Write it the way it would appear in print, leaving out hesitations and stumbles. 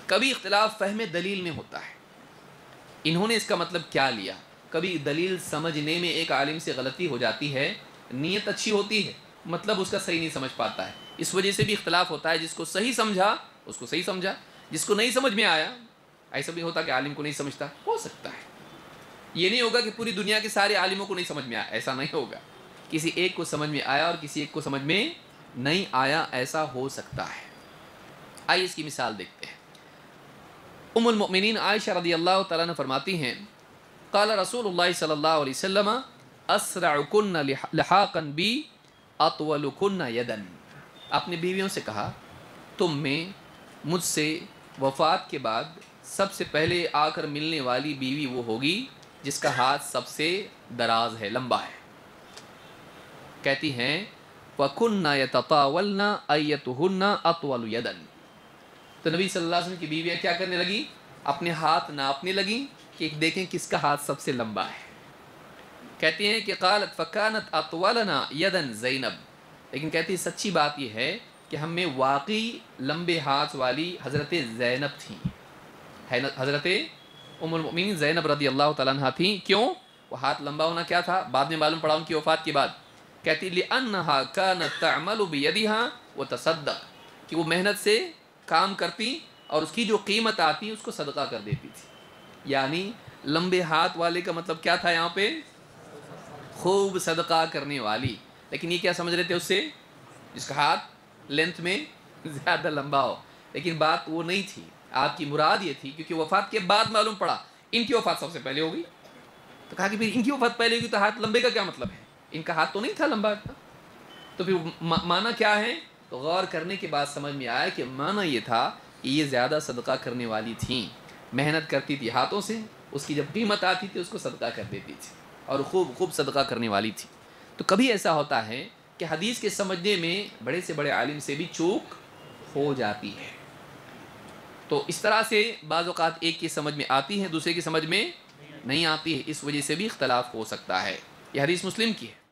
کبھی اختلاف فہم دلیل میں ہوتا ہے، انہوں نے اس کا مطلب کیا لیا، کبھی دلیل سمجھنے میں ایک عالم سے غلطی ہو جاتی ہے، نیت اچھی ہوتی ہے، مطلب اس کا صحیح نہیں سمجھ پاتا ہے، اس وجہ سے بھی اختلاف ہوتا ہے۔ جس کو صحیح سمجھا اس کو صحیح سمجھا، جس کو نہیں سمجھ میں آیا، ایسا بھی ہوتا کہ عالم کو نہیں سمجھتا، ہو سکتا ہے۔ یہ نہیں ہوگا کہ پوری دنیا کے سارے عالموں کو نہیں سمجھ میں آیا، ایسا نہیں ہوگا، کسی ایک کو سمجھ میں آیا اور کسی ایک کو سمجھ میں نہیں آیا، ایسا ہو سکتا ہے۔ آئیے اس کی مثال دیکھتے ہیں۔ ام المؤمنین عائشہ رضی اللہ تعالیٰ عنہ فرماتی ہیں، قال رسول اللہ صلی اللہ علیہ وسلم اسرعکن لحاقا بی اطولکن یدن۔ اپنی بیویوں سے کہا، تم میں مجھ سے وفات کے بعد سب سے پہلے آ کر ملنے والی بیوی وہ ہوگی جس کا ہاتھ سب سے دراز ہے، لمبا ہے۔ کہتی ہیں وَكُنَّ يَتَطَاوَلْنَ أَيَّتُهُنَّ أَطْوَلُ يَدًا۔ تو نبی صلی اللہ علیہ وسلم کی بیویاں کیا کرنے لگی؟ اپنے ہاتھ ناپنے لگیں کہ دیکھیں کس کا ہاتھ سب سے لمبا ہے۔ کہتی ہیں کہ قالت فَكَانَتْ أَطْوَلَنَا يَدًا زینب، لیکن کہتی سچی بات یہ ہے کہ ہم میں واقعی لمبے ہاتھ والی حضرت زینب تھیں، حضرت ام المؤمنین زینب رضی اللہ تعالیٰ عنہ تھیں۔ کیوں؟ وہ ہاتھ لمبا ہونا کیا تھا؟ بعد میں معلوم پڑا ان کی وفات کے بعد۔ کہتی لِأَنَّهَا كَانَتْ تَعْمَلُ بِيَدِهَا وَتَصَدَّقُ، کہ وہ محنت سے کام کرتی اور اس کی جو قیمت آتی اس کو صدقہ کر دیتی تھی۔ یعنی لمبے ہاتھ والے کا مطلب کیا تھا یہاں پہ؟ خوب صدقہ کرنے والی۔ لیکن یہ کیا سمجھ رہے تھے اس سے؟ جس کا ہاتھ لینتھ میں زیادہ لمبا ہو، لیکن بات وہ نہیں تھی۔ آپ کی مراد یہ تھی، کیونکہ وفات کے بعد معلوم پڑا ان کی وفات سب سے پہلے ہوگی، تو کہا کہ پھر ان کی وفات پہلے ہوگی تو ہاتھ لمبے کا کیا مطلب ہے؟ ان کا ہاتھ تو نہیں تھا لمبا تھا، تو پھر معنی کیا ہے؟ تو غور کرنے کے بعد سمجھ میں آیا کہ معنی یہ تھا کہ یہ زیادہ صدقہ کرنے والی تھیں، محنت کرتی تھی ہاتھوں سے، اس کی جب قیمت آتی تھی اس کو صدقہ کر دیتی تھی اور خوب خوب صدقہ کرنے والی تھی۔ تو کبھی ایسا ہوتا ہے کہ حدیث کے سمجھنے میں بڑے سے بڑے عالم سے بھی چوک ہو جاتی ہے، تو اس طرح سے بعض اوقات ایک کی سمجھ میں آتی ہے دوسرے کی سمجھ میں نہیں آتی ہے، اس وجہ سے بھی اختلاف ہو سکتا ہے۔ یہ حدیث مسلم کی ہے۔